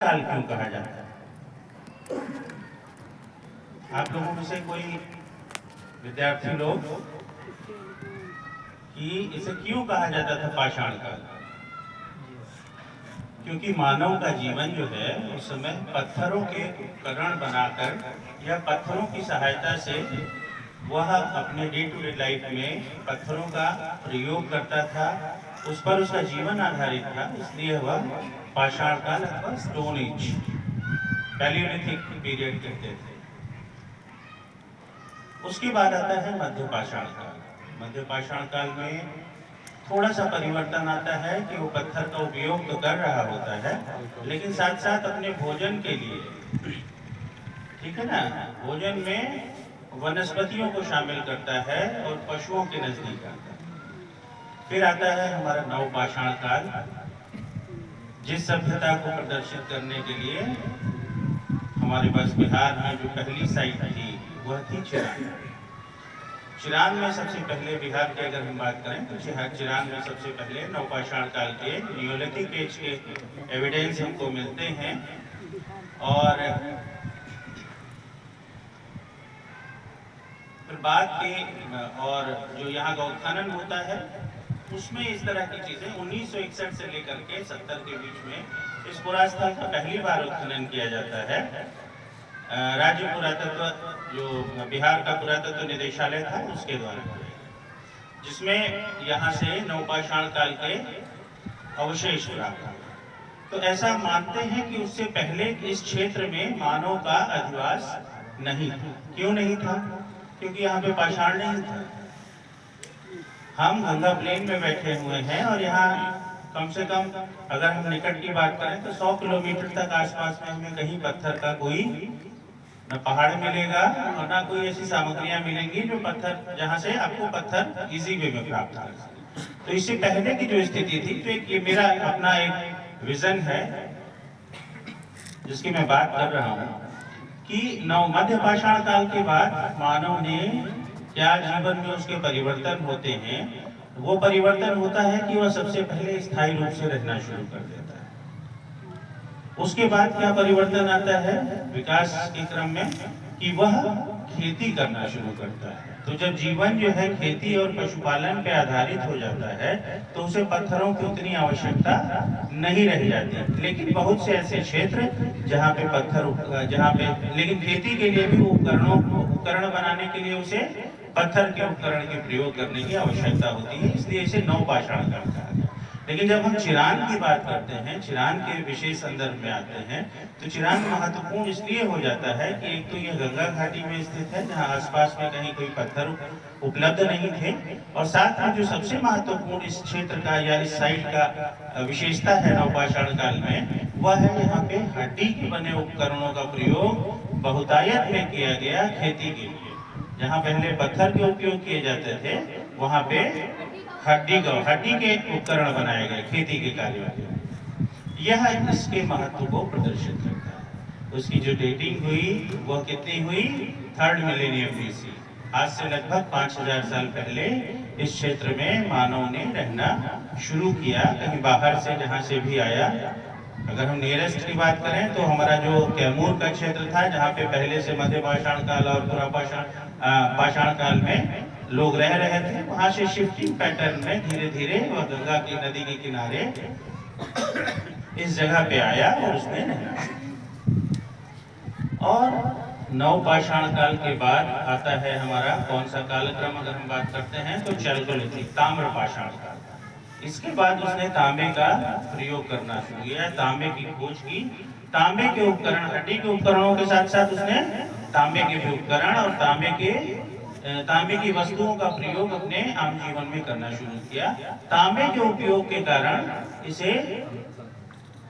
काल क्यों कहा जाता है? आप लोगों में से कोई विद्यार्थी लोग कि इसे क्यों कहा जाता था पाषाण काल? क्योंकि मानव का जीवन जो है उस समय पत्थरों के उपकरण बनाकर या पत्थरों की सहायता से वह अपने डे टू डे लाइफ में पत्थरों का प्रयोग करता था, उस पर उसका जीवन आधारित था, इसलिए वह पाषाण काल अथवा स्टोन एज, पैलियोलिथिक पीरियड कहते थे। उसके बाद आता है मध्य पाषाण काल। मध्य पाषाण काल में थोड़ा सा परिवर्तन आता है कि वो पत्थर का उपयोग तो कर रहा होता है, लेकिन साथ साथ अपने भोजन के लिए, ठीक है ना, भोजन में वनस्पतियों को शामिल करता है और पशुओं के नजदीक आता है। फिर आता है हमारा नवपाषाण काल, जिस सभ्यता को प्रदर्शित करने के लिए हमारे पास बिहार में जो पहली साइट थी वह थी चिरान। चिरान में सबसे पहले, बिहार की अगर हम बात करें तो चिरान में सबसे पहले नवपाषाण काल के नियोलिथिक एज के एविडेंस हमको मिलते हैं। और फिर बाद के और जो यहाँ का उत्खनन होता है उसमें इस तरह की चीजें 1961 से लेकर के 70 के बीच में इस पुरास्थल का पहली बार उत्खनन किया जाता है। राज्य पुरातत्व, जो बिहार का पुरातत्व निदेशालय था, उसके द्वारा, जिसमें यहाँ से नवपाषाण काल के अवशेष प्राप्त हुए। तो ऐसा मानते हैं कि उससे पहले इस क्षेत्र में मानव का अधिवास नहीं था। क्यों नहीं था? क्योंकि यहाँ पे पाषाण नहीं था। हम गंगा प्लेन में बैठे हुए हैं और यहाँ कम से कम अगर हम निकट की बात करें तो 100 किलोमीटर तक आसपास में हमें कहीं पत्थर का कोई न पहाड़ मिलेगा और ना कोई ऐसी सामग्रियां मिलेंगी जो पत्थर, जहां से आपको पत्थर इजी वे में प्राप्त हो। तो इससे पहले की जो स्थिति थी, तो ये मेरा अपना एक विजन है जिसकी मैं बात कर रहा हूँ कि मध्य पाषाण काल के बाद मानव ने क्या जीवन में उसके परिवर्तन होते हैं। वो परिवर्तन होता है कि वह सबसे पहले स्थायी रूप से रहना शुरू कर देता है। उसके बाद क्या परिवर्तन आता है विकास के क्रम में कि वह खेती करना शुरू करता है। तो जब जीवन जो है खेती और पशुपालन पे आधारित हो जाता है तो उसे पत्थरों की उतनी आवश्यकता नहीं रह जाती। लेकिन बहुत से ऐसे क्षेत्र जहाँ पे लेकिन खेती के लिए भी उपकरण बनाने के लिए उसे पत्थर के उपकरण के प्रयोग करने की आवश्यकता होती है, इसलिए इसे नवपाषाण काल कहा गया। लेकिन जब हम चिरान की बात करते हैं, चिरान के विशेष संदर्भ में आते हैं, तो चिरान महत्वपूर्ण इसलिए हो जाता है कि एक तो यह गंगा घाटी में स्थित है जहां आसपास में कहीं कोई पत्थर उपलब्ध नहीं थे, और साथ में जो सबसे महत्वपूर्ण इस क्षेत्र का या इस साइट का विशेषता है नवपाषाण काल में, वह है यहाँ पे हड्डी के बने उपकरणों का प्रयोग बहुतायत में किया गया खेती के लिए। जहाँ पहले पत्थर के उपयोग किए जाते थे वहां पे हड्डी के उपकरण बनाए गए खेती के कार्यों के। यह इसके महत्व को प्रदर्शित करता है। उसकी जो डेटिंग हुई वह कितनी हुई? 3rd millennium BC। आज से लगभग 5000 साल पहले इस क्षेत्र में मानव ने रहना शुरू किया, कहीं बाहर से जहाँ से भी आया। अगर हम नियरेस्ट की बात करें तो हमारा जो कैमूर का क्षेत्र था, जहाँ पे पहले से मध्य पाषाण काल और पूरा पाषाण काल में लोग रह रहे थे, वहां से शिफ्टिंग पैटर्न में धीरे धीरे वह गंगा की नदी के किनारे इस जगह पे आया और उसने रहना। और नवपाषाण काल के बाद आता है हमारा कौन सा कालक्रम? अगर हम बात करते हैं तो चैल्कोलिथिक, ताम्रपाषाण काल। इसके बाद उसने तांबे का प्रयोग करना शुरू किया, तांबे की खोज की। तांबे के उपकरण, हड्डी के उपकरणों के साथ साथ उसने तांबे के भी उपकरण और तांबे की वस्तुओं का प्रयोग अपने आम जीवन में करना शुरू किया। तांबे के उपयोग के कारण इसे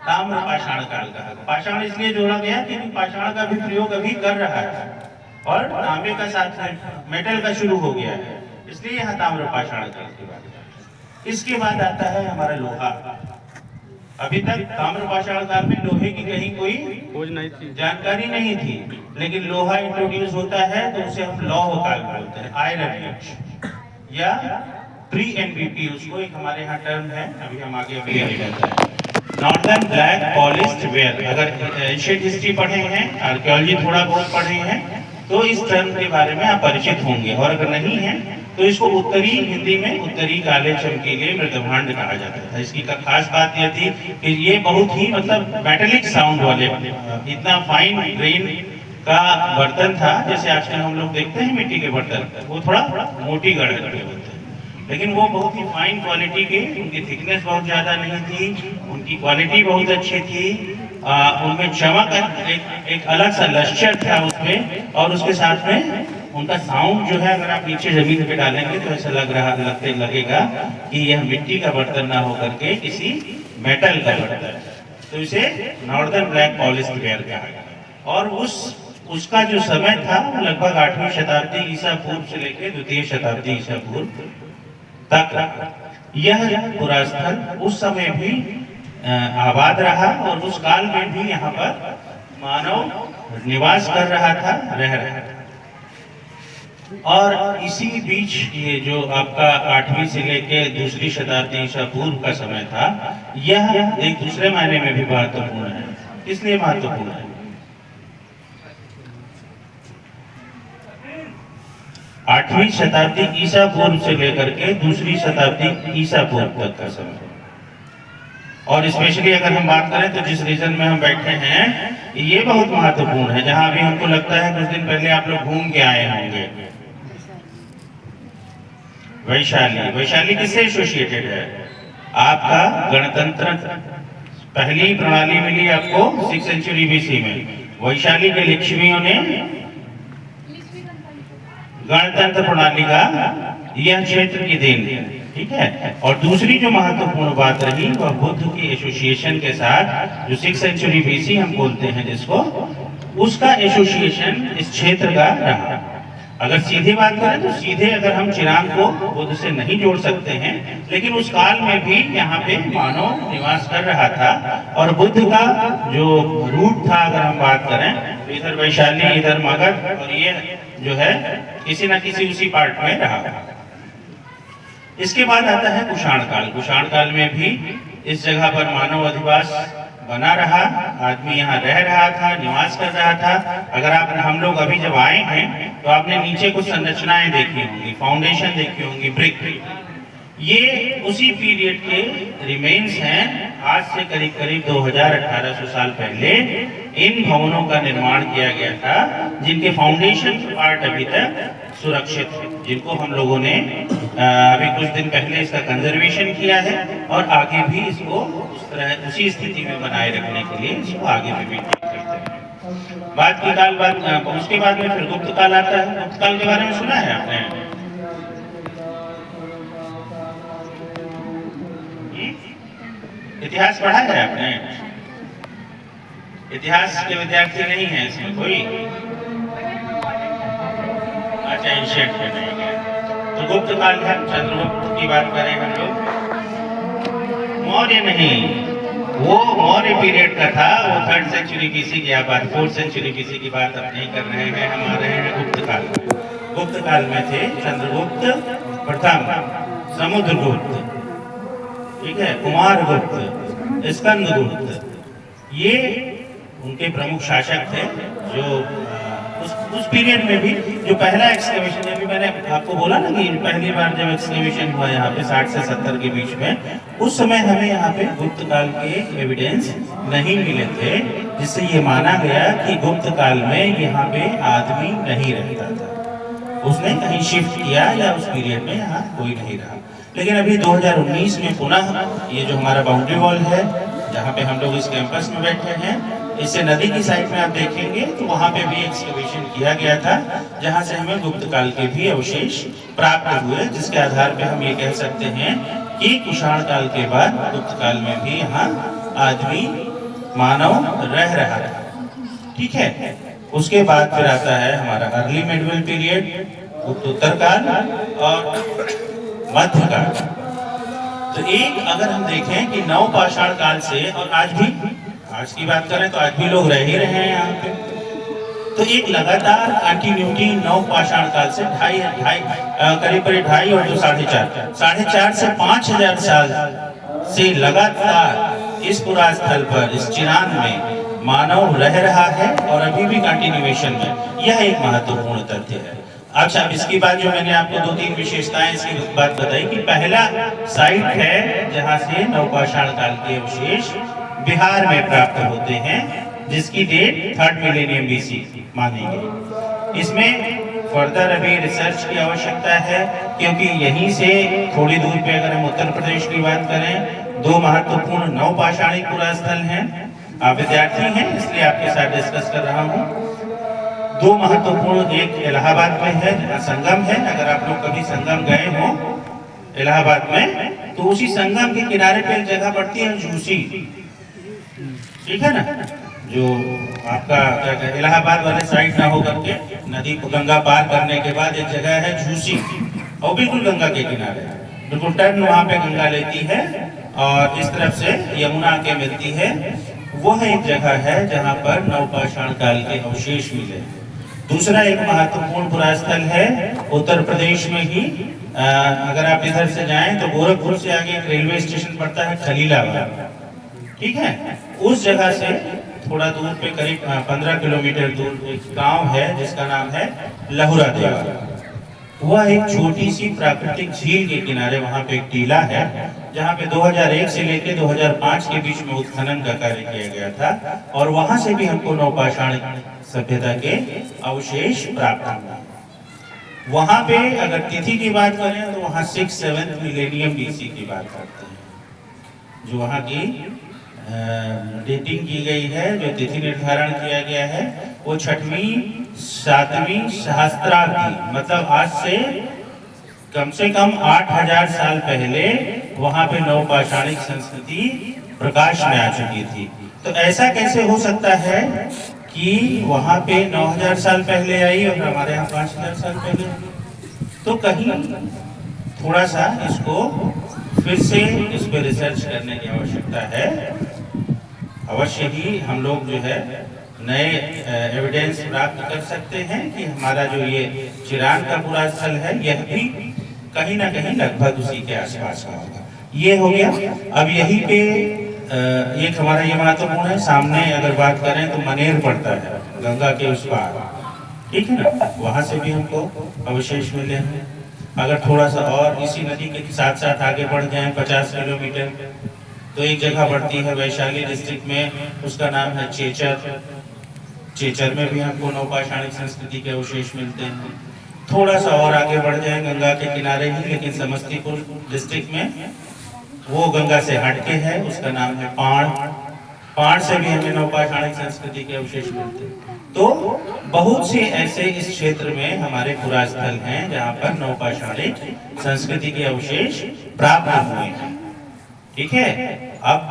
ताम्रपाषाण काल कहा। पाषाण इसलिए जोड़ा गया क्योंकि पाषाण का भी प्रयोग अभी कर रहा है और तांबे का साथ मेटल का शुरू हो गया है, इसलिए यहाँ ताम्रपाषाण काल की बात। इसके बाद आता है हमारा लोहा। अभी तक ताम्रपाषाण काल में लोहे की कहीं कोई खोज नहीं थी, जानकारी नहीं थी, लेकिन लोहा इंट्रोड्यूस होता है तो उसे हम लौह काल बोलते हैं, आयरन एज या प्री NBP, उसको एक हमारे यहाँ टर्म है, अभी हम आगे जाता है। Northern black polished where. अगर एंशिएंट हिस्ट्री पढ़े हैं, आर्कियोलॉजी थोड़ा बहुत पढ़े हैं, तो इस टर्म के बारे में आप परिचित होंगे, और अगर नहीं है तो इसको उत्तरी हिंदी में उत्तरी काले चमकीले मृदभांड कहा जाता था। इसकी खास बात यह थी कि ये बहुत ही मतलब मेटेलिक साउंड वाले, इतना फाइन ग्रेन का बर्तन था। जैसे आजकल हम लोग देखते हैं मिट्टी के बर्तन, वो थोड़ा मोटी गढ़ के होते हैं, लेकिन वो बहुत ही फाइन क्वालिटी के, उनकी थिकनेस बहुत ज्यादा नहीं थी, उनकी क्वालिटी बहुत अच्छी थी, उनमें चमक, एक अलग सा लश्चर था उसमें, और उसके साथ में उनका साउंड जो है, अगर आप नीचे जमीन पे डालेंगे तो ऐसा लगेगा कि यह मिट्टी का बर्तन ना होकर के किसी मेटल का बर्तन है। तो इसे नॉर्दर्न ब्लैक पॉलिश्ड वेयर कहा गया। और उसका जो समय था लगभग 8वीं शताब्दी ईसा पूर्व से लेकर 2वीं शताब्दी ईसा पूर्व तक यह पुरास्थल उस समय भी आबाद रहा, और उस काल में भी यहाँ पर मानव निवास कर रहा था, रह रहा था। और इसी बीच ये जो आपका 8वीं से लेकर 2री शताब्दी ईसा पूर्व का समय था, यह एक दूसरे मायने में भी महत्वपूर्ण है। इसलिए महत्वपूर्ण है, 8वीं शताब्दी ईसा पूर्व से लेकर के 2री शताब्दी ईसा पूर्व तक का समय। और स्पेशली अगर हम बात करें तो जिस रीजन में हम बैठे हैं ये बहुत महत्वपूर्ण है, जहां अभी हमको लगता है कुछ दिन पहले आप लोग घूम के आए होंगे। वैशाली, वैशाली किससे एसोसिएटेड है? आपका गणतंत्र, पहली प्रणाली मिली आपको 6th सेंचुरी बीसी में। वैशाली के लिच्छवियों ने गणतंत्र प्रणाली का यह क्षेत्र की देन दी, ठीक है। और दूसरी जो महत्वपूर्ण बात रही वह बुद्ध की एसोसिएशन के साथ, जो 6th सेंचुरी बीसी हम बोलते हैं जिसको, उसका एसोसिएशन इस क्षेत्र का रहा। अगर सीधे बात करें तो सीधे अगर हम चिरांग को बुद्ध से नहीं जोड़ सकते हैं, लेकिन उस काल में भी यहाँ पे मानव निवास कर रहा था, और बुद्ध का जो रूट था अगर हम बात करें तो इधर वैशाली, इधर मगध, और ये जो है किसी न किसी उसी पार्ट में रहा। इसके बाद आता है कुषाण काल। कुषाण काल में भी इस जगह पर मानव अधिवास बना रहा, आदमी यहाँ रह रहा था, निवास कर रहा था। अगर आप हम लोग अभी जब आए हैं तो आपने नीचे कुछ संरचनाएं देखी होंगी, फाउंडेशन देखी होंगी, ब्रिक, ये उसी पीरियड के रिमेन्स हैं। आज से करीब करीब 2800 साल पहले इन भवनों का निर्माण किया गया था, जिनके फाउंडेशन पार्ट अभी तक सुरक्षित है, जिनको हम लोगों ने अभी कुछ दिन पहले इसका कंजर्वेशन किया है, और आगे भी इसको उस तरह उसी स्थिति में बनाए रखने के लिए इसको आगे भी मेंटेन करते हैं। बाद की काल बाद, उसके बाद में फिर गुप्त काल आता है। गुप्त काल के बारे में सुना है आपने? इतिहास पढ़ा है आपने? इतिहास के विद्यार्थी नहीं है इसमें कोई? अच्छा, एंशिएंट में नहीं है तो गुप्त काल है। चंद्रगुप्त की बात करें हम लोग, मौर्य नहीं, वो मौर्य पीरियड का था, वो 3rd सेंचुरी बीसी की बात, 4th सेंचुरी बीसी की बात अब नहीं कर रहे हैं, हम आ रहे हैं गुप्त काल में। गुप्त काल में थे चंद्रगुप्त प्रथम, समुद्रगुप्त, ठीक है, कुमारगुप्त, स्कंदगुप्त, ये उनके प्रमुख शासक थे। जो उस पीरियड में भी जो पहला एक्सकैवेशन, अभी मैंने आपको बोला ना कि पहली बार जब एक्सकैवेशन हुआ यहाँ पे 60 से 70 के बीच में, उस समय हमें यहाँ पे गुप्त काल के एविडेंस नहीं मिले थे, जिससे ये माना गया कि गुप्त काल में यहाँ पे आदमी नहीं रहता था, उसने कहीं शिफ्ट किया या उस पीरियड में यहाँ कोई नहीं रहा। लेकिन अभी 2019 में पुनः ये जो हमारा बाउंड्री वॉल है, जहाँ पे हम लोग इस कैंपस में बैठे हैं, इससे नदी की साइड में आप देखेंगे तो वहाँ पे भी एक्सकैवेशन किया गया था, जहाँ से हमें गुप्त काल के भी अवशेष प्राप्त हुए, जिसके आधार पे हम ये कह सकते हैं कि कुषाण काल के बाद गुप्त काल में भी यहाँ आदमी, मानव रह रहा था, ठीक है। उसके बाद फिर आता है हमारा अर्ली मेडिवल पीरियड, गुप्तोत्तर काल और मध्यकाल। तो एक अगर हम देखें कि नवपाषाण काल से, और आज की बात करें तो आज भी लोग रह ही रहे हैं यहाँ पे, तो एक लगातार कंटिन्यूटी नवपाषाण काल से करीब 2.5 और 2.5 से 5,000 साल से लगातार इस पुरास्थल पर, इस चिरान में मानव रह रहा है और अभी भी कंटिन्यूएशन में, यह एक महत्वपूर्ण तथ्य है। अच्छा, इसके बाद जो मैंने आपको 2-3 विशेषताएं इसकी बात बताई कि पहला साइट है जहां से नवपाषाण काल के अवशेष बिहार में प्राप्त होते हैं, जिसकी डेट 3rd मिलेनियम BC मानी गई। इसमें फर्दर अभी रिसर्च की आवश्यकता है, क्योंकि यहीं से थोड़ी दूर पे अगर हम उत्तर प्रदेश की बात करें, 2 महत्वपूर्ण नवपाषाणिक पुरास्थल हैं। आप विद्यार्थी हैं इसलिए आपके साथ डिस्कस कर रहा हूँ। 2 महत्वपूर्ण, एक इलाहाबाद में है जहाँ संगम है। अगर आप लोग कभी संगम गए हो इलाहाबाद में, तो उसी संगम के किनारे पे एक जगह पड़ती है झूसी, ठीक है ना, जो आपका क्या कहते हैं, इलाहाबाद वाले साइड ना होकर के नदी गंगा पार करने के बाद एक जगह है झूसी, और बिल्कुल गंगा के किनारे, बिल्कुल टर्न वहाँ पे गंगा लेती है और इस तरफ से यमुना के मिलती है। वह एक जगह है जहाँ पर नवपाषाण काल के अवशेष मिले। दूसरा एक महत्वपूर्ण पुरास्थल है उत्तर प्रदेश में ही, अगर आप इधर से जाएं तो गोरखपुर से आगे एक रेलवे स्टेशन पड़ता है खलीलाबाद, ठीक है, उस जगह से थोड़ा दूर पे करीब 15 किलोमीटर दूर एक गांव है जिसका नाम है लहुरा देवा। वह एक छोटी सी प्राकृतिक झील के किनारे वहां पे एक टीला है, जहां पे 2001 से लेकर 2005 के बीच में उत्खनन का कार्य किया गया था, और वहां से भी हमको नवपाषाण सभ्यता के अवशेष प्राप्त हुए। वहां पे अगर तिथि की बात करें तो वहां 6-7 मिलेनियम BC की बात करते हैं, जो वहां की डेटिंग की गई है, जो तिथि निर्धारण किया गया है, वो 6वीं 7वीं सहस्त्राब्दी, मतलब आज से कम 8000 साल पहले वहां पे नवपाषाणिक संस्कृति प्रकाश में आ चुकी थी। तो ऐसा कैसे हो सकता है कि वहां पे 9000 साल पहले आई और हमारे यहाँ 5000 साल पहले? तो कहीं थोड़ा सा इसको फिर से इस पर रिसर्च करने की आवश्यकता है। अवश्य ही हम लोग जो है नए एविडेंस प्राप्त कर सकते हैं कि हमारा जो ये चिरान का पूरा स्थल है, यह भी कहीं ना कहीं लगभग उसी के आसपास का होगा। ये हो गया। अब यहीं पे एक हमारा ये महत्वपूर्ण है, सामने अगर बात करें तो मनेर पड़ता है गंगा के उस पार, ठीक है ना, वहां से भी हमको अवशेष मिले हैं। अगर थोड़ा सा और इसी नदी के साथ साथ आगे बढ़ जाए 50 किलोमीटर, तो एक जगह पड़ती है वैशाली डिस्ट्रिक्ट में, उसका नाम है चेचर। चेचर में भी हमको नवपाषाणिक संस्कृति के अवशेष मिलते हैं। थोड़ा सा और आगे बढ़ जाए गंगा के किनारे ही, लेकिन समस्तीपुर डिस्ट्रिक्ट में वो गंगा से हटके है, उसका नाम है पाण। पाण से भी हमें नवपाषाणिक संस्कृति के अवशेष मिलते हैं। तो बहुत से ऐसे इस क्षेत्र में हमारे पुरास्थल हैं जहाँ पर नवपाषाणिक संस्कृति के अवशेष प्राप्त हुए हैं, ठीक है। अब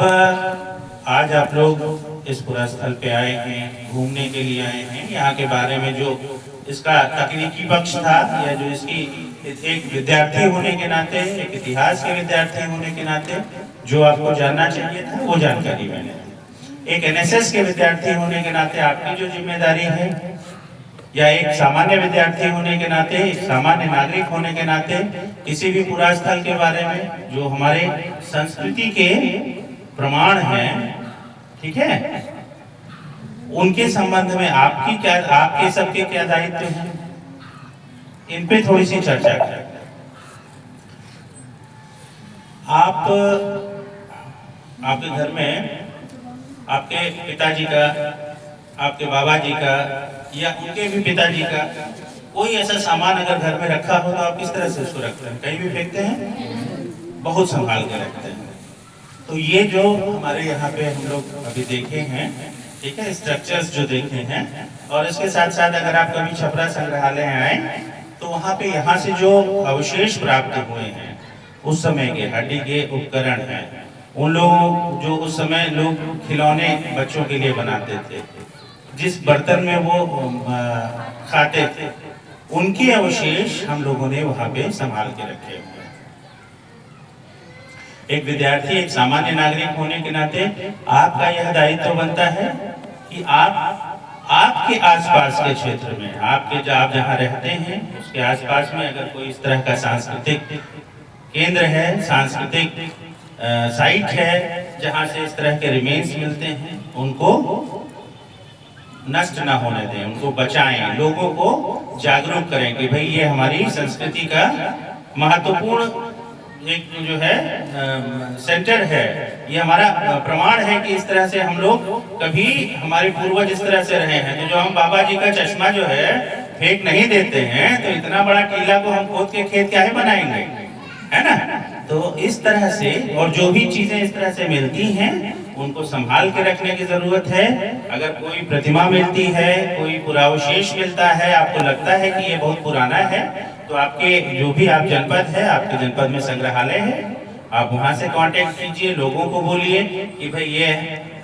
आज आप लोग इस पुरास्थल पे आए हैं, घूमने के लिए आए हैं। यहाँ के बारे में जो इसका तकनीकी पक्ष था, या जो इसकी एक विद्यार्थी होने के नाते, एक इतिहास के विद्यार्थी होने के नाते जो आपको जानना चाहिए था, वो जानकारी मैंने दी। एक NSS के विद्यार्थी होने के नाते आपकी जो जिम्मेदारी है, या एक सामान्य विद्यार्थी होने के नाते, एक सामान्य नागरिक होने के नाते, किसी भी पुरास्थल के बारे में जो हमारे संस्कृति के प्रमाण हैं, ठीक है, उनके संबंध में आपके सबके क्या दायित्व हैं, इन पे थोड़ी सी चर्चा करें। आपके घर में आपके पिताजी का, आपके बाबा जी का, या उनके भी पिताजी का कोई ऐसा सामान अगर घर में रखा हो, तो आप किस तरह से उसको रखते हैं? कहीं भी फेंकते हैं? बहुत संभाल के रखते हैं। तो ये जो हमारे यहाँ पे हम लोग अभी देखे हैं, ठीक है, स्ट्रक्चर्स जो देखे हैं, और इसके साथ साथ अगर आप कभी छपरा संग्रहालय आए तो वहाँ पे यहाँ से जो अवशेष प्राप्त हुए हैं उस समय के हड्डी के उपकरण हैं, उन लोग जो उस समय लोग खिलौने बच्चों के लिए बनाते थे, जिस बर्तन में वो खाते थे, उनके अवशेष हम लोगों ने वहाँ पे संभाल के रखे हुए हैं। एक विद्यार्थी, एक सामान्य नागरिक होने के नाते आपका यह दायित्व बनता है कि आप आपके आसपास के क्षेत्र में, आप जहाँ रहते हैं उसके आसपास में अगर कोई इस तरह का सांस्कृतिक केंद्र है, सांस्कृतिक साइट है, जहाँ से इस तरह के रिमेन्स मिलते हैं उनको नष्ट ना होने दें, उनको बचाएं, लोगों को जागरूक करें कि भाई ये हमारी संस्कृति का महत्वपूर्ण एक जो है सेंटर है, ये हमारा प्रमाण है कि इस तरह से हम लोग कभी हमारे पूर्वज इस तरह से रहे हैं। तो जो हम बाबा जी का चश्मा जो है फेंक नहीं देते हैं, तो इतना बड़ा किला को हम खोद के खेत क्या है बनाएंगे, है ना। तो इस तरह से और जो भी चीजें इस तरह से मिलती हैं उनको संभाल के रखने की जरूरत है। अगर कोई प्रतिमा मिलती है, कोई पुरावशेष मिलता है, आपको लगता है कि ये बहुत पुराना है, तो आपके जो भी आप जनपद है, आपके जनपद में संग्रहालय है, आप वहां से कांटेक्ट कीजिए, लोगों को बोलिए कि भाई ये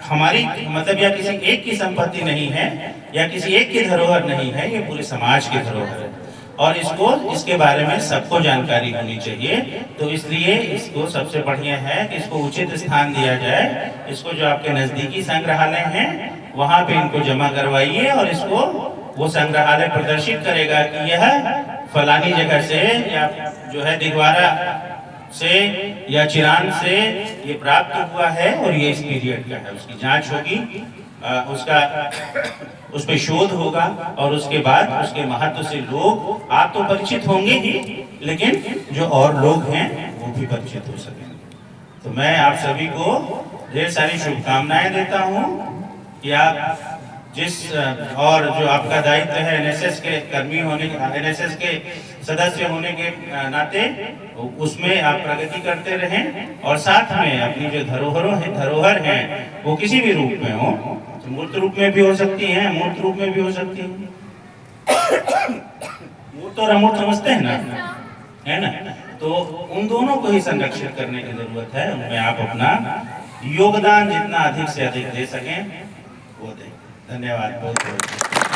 हमारी मतलब या किसी एक की संपत्ति नहीं है या किसी एक की धरोहर नहीं है, ये पूरे समाज की धरोहर है और इसके बारे में सबको जानकारी होनी चाहिए। तो इसलिए इसको सबसे बढ़िया है कि इसको उचित स्थान दिया जाए। इसको जो आपके नजदीकी संग्रहालय हैं वहां पे इनको जमा करवाइए और इसको वो संग्रहालय प्रदर्शित करेगा कि यह फलानी जगह से या जो है दिगवारा से या चिरान से ये प्राप्त हुआ है और ये इस पीरियड का है। उसकी जांच होगी, उसका उस पे शोध होगा और उसके बाद उसके महत्व से लोग आप तो परिचित होंगे ही, लेकिन जो और लोग हैं वो भी परिचित हो सकेंगे। तो मैं आप सभी को ढेर सारी शुभकामनाएं देता हूं कि आप जिस और जो आपका दायित्व है एनएसएस के कर्मी होने, एनएसएस के सदस्य होने के नाते उसमें आप प्रगति करते रहें और साथ में अपनी जो धरोहर है वो किसी भी रूप में हो, तो मूर्त रूप में भी हो सकती है, मूर्त रूप में भी हो सकती है। मूर्त और अमूर्त समझते हैं ना, है ना। तो उन दोनों को ही संरक्षित करने की जरूरत है। उनमें आप अपना योगदान जितना अधिक से अधिक दे सकें वो दें। धन्यवाद बहुत बहुत।